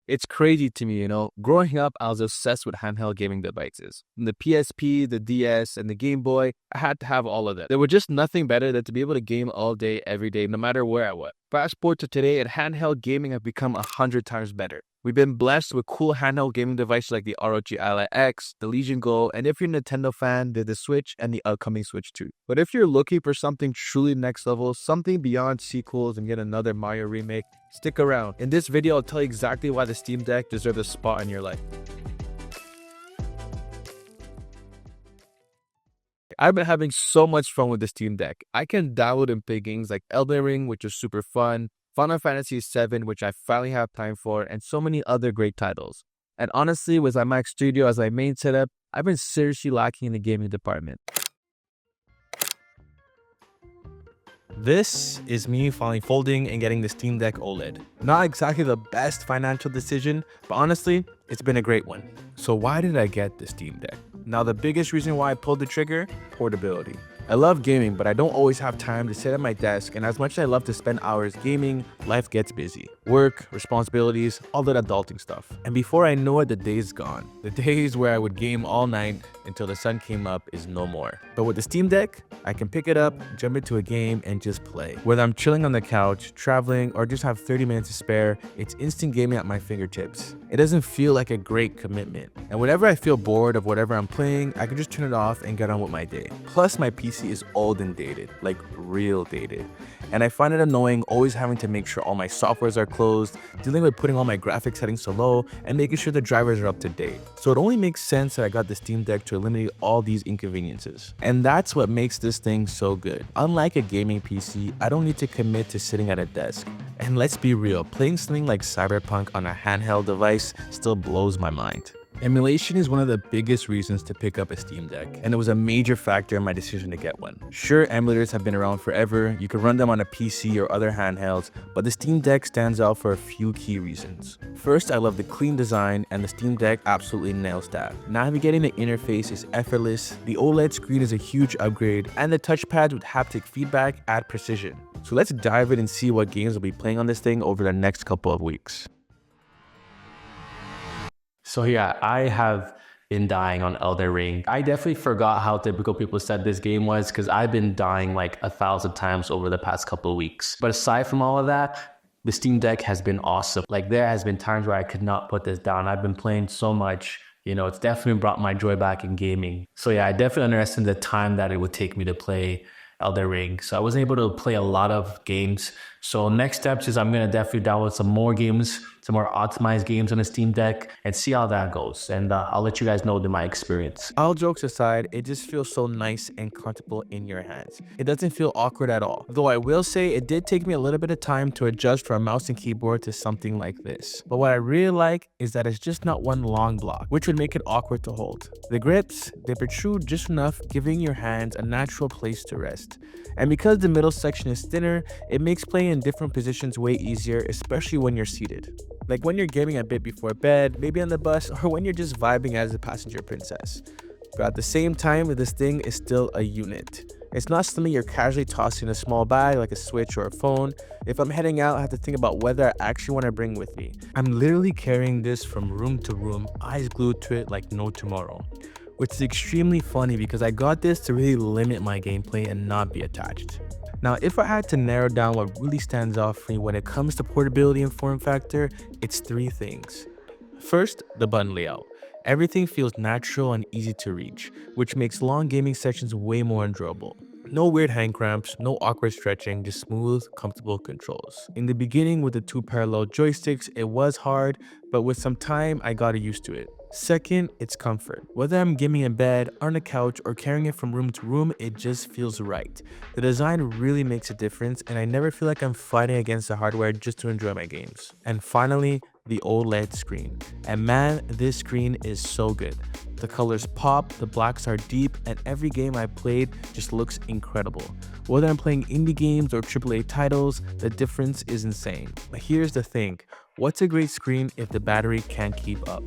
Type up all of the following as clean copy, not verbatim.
It's crazy to me, Growing up, I was obsessed with handheld gaming devices. From the PSP, the DS, and the Game Boy, I had to have all of them. There was just nothing better than to be able to game all day, every day, no matter where I was. Fast forward to today, and handheld gaming have become 100 times better. We've been blessed with cool handheld gaming devices like the ROG Ally X, the Legion Go, and if you're a Nintendo fan, there's the Switch and the upcoming Switch 2. But if you're looking for something truly next level, something beyond sequels and get another Mario remake, stick around. In this video, I'll tell you exactly why the Steam Deck deserves a spot in your life. I've been having so much fun with the Steam Deck. I can download and play games like Elden Ring, which is super fun, Final Fantasy VII, which I finally have time for, and so many other great titles. And honestly, with my Mac Studio as my main setup, I've been seriously lacking in the gaming department. This is me finally folding and getting the Steam Deck OLED. Not exactly the best financial decision, but honestly, it's been a great one. So why did I get the Steam Deck? Now the biggest reason why I pulled the trigger, portability. I love gaming, but I don't always have time to sit at my desk, and as much as I love to spend hours gaming, life gets busy. Work, responsibilities, all that adulting stuff. And before I know it, the day's gone. The days where I would game all night until the sun came up is no more. But with the Steam Deck, I can pick it up, jump into a game, and just play. Whether I'm chilling on the couch, traveling, or just have 30 minutes to spare, it's instant gaming at my fingertips. It doesn't feel like a great commitment. And whenever I feel bored of whatever I'm playing, I can just turn it off and get on with my day. Plus, my PC is old and dated, like real dated. And I find it annoying always having to make sure all my softwares are closed, dealing with putting all my graphics settings to low, and making sure the drivers are up to date. So it only makes sense that I got the Steam Deck to eliminate all these inconveniences. And that's what makes this thing so good. Unlike a gaming PC, I don't need to commit to sitting at a desk. And let's be real, playing something like Cyberpunk on a handheld device still blows my mind. Emulation is one of the biggest reasons to pick up a Steam Deck, and it was a major factor in my decision to get one. Sure, emulators have been around forever, you can run them on a PC or other handhelds, but the Steam Deck stands out for a few key reasons. First, I love the clean design, and the Steam Deck absolutely nails that. Navigating the interface is effortless, the OLED screen is a huge upgrade, and the touchpads with haptic feedback add precision. So let's dive in and see what games we'll be playing on this thing over the next couple of weeks. So yeah, I have been dying on Elden Ring. I definitely forgot how typical people said this game was because I've been dying like 1,000 times over the past couple of weeks. But aside from all of that, the Steam Deck has been awesome. Like there has been times where I could not put this down. I've been playing so much, it's definitely brought my joy back in gaming. So yeah, I definitely underestimated the time that it would take me to play Elden Ring. So I was able to play a lot of games. So next steps is I'm going to definitely download some more games, some more optimized games on the Steam Deck and see how that goes. And I'll let you guys know my experience. All jokes aside, it just feels so nice and comfortable in your hands. It doesn't feel awkward at all. Though I will say it did take me a little bit of time to adjust from a mouse and keyboard to something like this. But what I really like is that it's just not one long block, which would make it awkward to hold. The grips, they protrude just enough, giving your hands a natural place to rest. And because the middle section is thinner, it makes playing in different positions way easier, especially when you're seated. Like when you're gaming a bit before bed, maybe on the bus, or when you're just vibing as a passenger princess. But at the same time, this thing is still a unit. It's not something you're casually tossing in a small bag like a Switch or a phone. If I'm heading out, I have to think about whether I actually want to bring with me. I'm literally carrying this from room to room, eyes glued to it like no tomorrow. Which is extremely funny because I got this to really limit my gameplay and not be attached. Now, if I had to narrow down what really stands out for me when it comes to portability and form factor, it's three things. First, the button layout. Everything feels natural and easy to reach, which makes long gaming sessions way more enjoyable. No weird hand cramps, no awkward stretching, just smooth, comfortable controls. In the beginning with the two parallel joysticks, it was hard, but with some time, I got used to it. Second, it's comfort. Whether I'm gaming in bed, on a couch, or carrying it from room to room, it just feels right. The design really makes a difference, and I never feel like I'm fighting against the hardware just to enjoy my games. And finally, the OLED screen. And man, this screen is so good. The colors pop, the blacks are deep, and every game I played just looks incredible. Whether I'm playing indie games or AAA titles, the difference is insane. But here's the thing. What's a great screen if the battery can't keep up?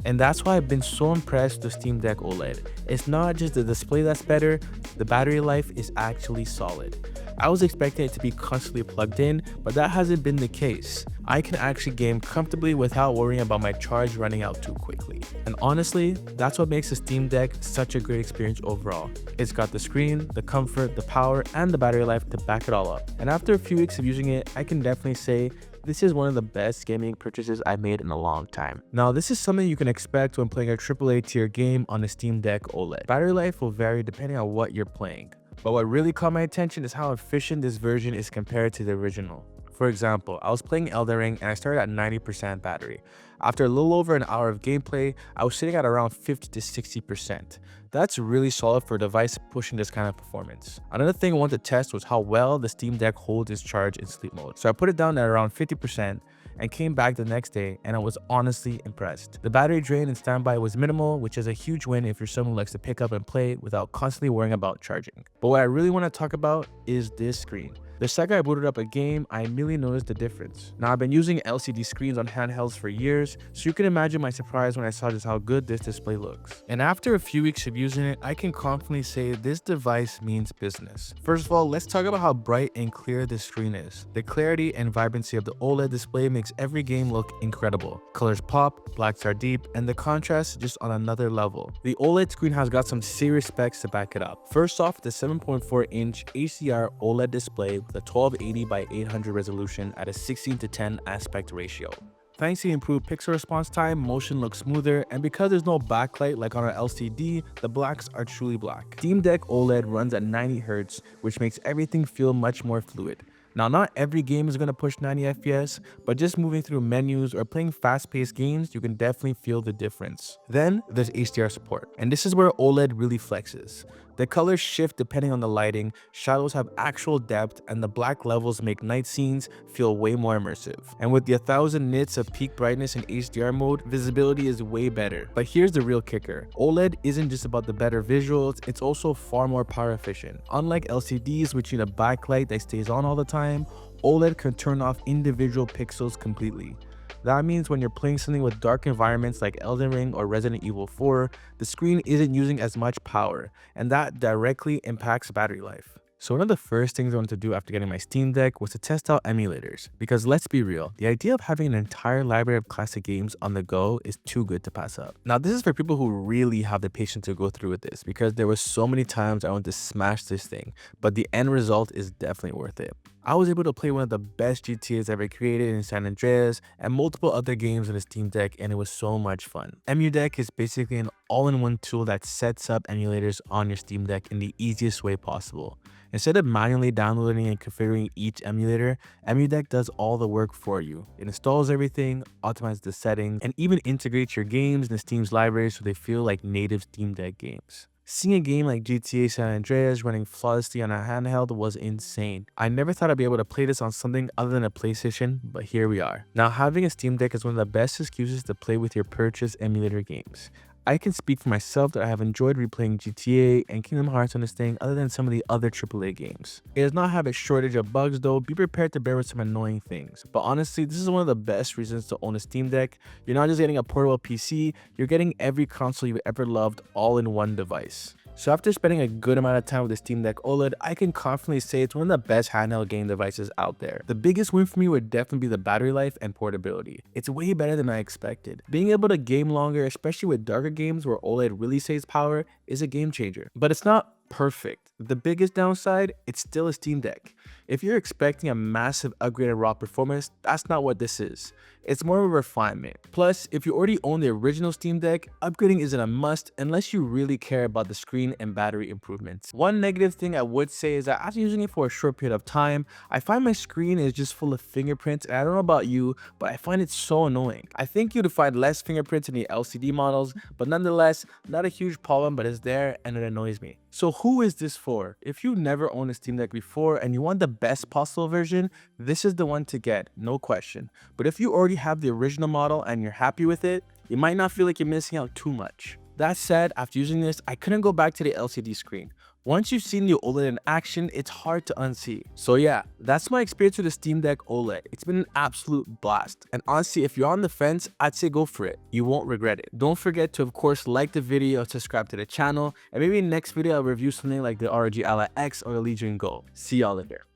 And that's why I've been so impressed with Steam Deck OLED. It's not just the display that's better, the battery life is actually solid. I was expecting it to be constantly plugged in, but that hasn't been the case. I can actually game comfortably without worrying about my charge running out too quickly. And honestly, that's what makes the Steam Deck such a great experience overall. It's got the screen, the comfort, the power, and the battery life to back it all up. And after a few weeks of using it, I can definitely say this is one of the best gaming purchases I've made in a long time. Now, this is something you can expect when playing a AAA tier game on a Steam Deck OLED. Battery life will vary depending on what you're playing. But what really caught my attention is how efficient this version is compared to the original. For example, I was playing Elden Ring and I started at 90% battery. After a little over an hour of gameplay, I was sitting at around 50 to 60%. That's really solid for a device pushing this kind of performance. Another thing I wanted to test was how well the Steam Deck holds its charge in sleep mode. So I put it down at around 50% and came back the next day, and I was honestly impressed. The battery drain and standby was minimal, which is a huge win if you're someone who likes to pick up and play without constantly worrying about charging. But what I really want to talk about is this screen. The second I booted up a game, I immediately noticed the difference. Now, I've been using LCD screens on handhelds for years, so you can imagine my surprise when I saw just how good this display looks. And after a few weeks of using it, I can confidently say this device means business. First of all, let's talk about how bright and clear this screen is. The clarity and vibrancy of the OLED display makes every game look incredible. Colors pop, blacks are deep, and the contrast is just on another level. The OLED screen has got some serious specs to back it up. First off, the 7.4-inch HDR OLED display with a 1280 by 800 resolution at a 16:10 aspect ratio. Thanks to the improved pixel response time, motion looks smoother, and because there's no backlight like on our LCD, the blacks are truly black. Steam Deck OLED runs at 90Hz, which makes everything feel much more fluid. Now, not every game is going to push 90 FPS, but just moving through menus or playing fast-paced games, you can definitely feel the difference. Then, there's HDR support, and this is where OLED really flexes. The colors shift depending on the lighting, shadows have actual depth, and the black levels make night scenes feel way more immersive. And with the 1000 nits of peak brightness in HDR mode, visibility is way better. But here's the real kicker. OLED isn't just about the better visuals, it's also far more power efficient. Unlike LCDs, which need a backlight that stays on all the time, OLED can turn off individual pixels completely. That means when you're playing something with dark environments like Elden Ring or Resident Evil 4, the screen isn't using as much power, and that directly impacts battery life. So one of the first things I wanted to do after getting my Steam Deck was to test out emulators, because let's be real, the idea of having an entire library of classic games on the go is too good to pass up. Now, this is for people who really have the patience to go through with this, because there were so many times I wanted to smash this thing, but the end result is definitely worth it. I was able to play one of the best GTAs ever created in San Andreas and multiple other games on the Steam Deck, and it was so much fun. EmuDeck is basically an all-in-one tool that sets up emulators on your Steam Deck in the easiest way possible. Instead of manually downloading and configuring each emulator, EmuDeck does all the work for you. It installs everything, optimizes the settings, and even integrates your games in Steam's library so they feel like native Steam Deck games. Seeing a game like GTA San Andreas running flawlessly on a handheld was insane. I never thought I'd be able to play this on something other than a PlayStation, but here we are. Now, having a Steam Deck is one of the best excuses to play with your purchased emulator games. I can speak for myself that I have enjoyed replaying GTA and Kingdom Hearts on this thing other than some of the other AAA games. It does not have a shortage of bugs though, be prepared to bear with some annoying things. But honestly, this is one of the best reasons to own a Steam Deck. You're not just getting a portable PC, you're getting every console you've ever loved all in one device. So after spending a good amount of time with the Steam Deck OLED, I can confidently say it's one of the best handheld game devices out there. The biggest win for me would definitely be the battery life and portability. It's way better than I expected. Being able to game longer, especially with darker games where OLED really saves power, is a game changer. But it's not perfect. The biggest downside, it's still a Steam Deck. If you're expecting a massive upgrade in raw performance, that's not what this is. It's more of a refinement. Plus, if you already own the original Steam Deck, upgrading isn't a must unless you really care about the screen and battery improvements. One negative thing I would say is that after using it for a short period of time, I find my screen is just full of fingerprints, and I don't know about you, but I find it so annoying. I think you'd find less fingerprints in the LCD models, but nonetheless, not a huge problem, but it's there and it annoys me. So who is this for? If you never owned a Steam Deck before and you want the best possible version, this is the one to get, no question. But if you already have the original model and you're happy with it, you might not feel like you're missing out too much. That said, after using this, I couldn't go back to the LCD screen. Once you've seen the OLED in action, it's hard to unsee. So yeah, that's my experience with the Steam Deck OLED. It's been an absolute blast. And honestly, if you're on the fence, I'd say go for it. You won't regret it. Don't forget to, of course, like the video, subscribe to the channel, and maybe in the next video I'll review something like the ROG Ally X or the Legion Go. See y'all in there.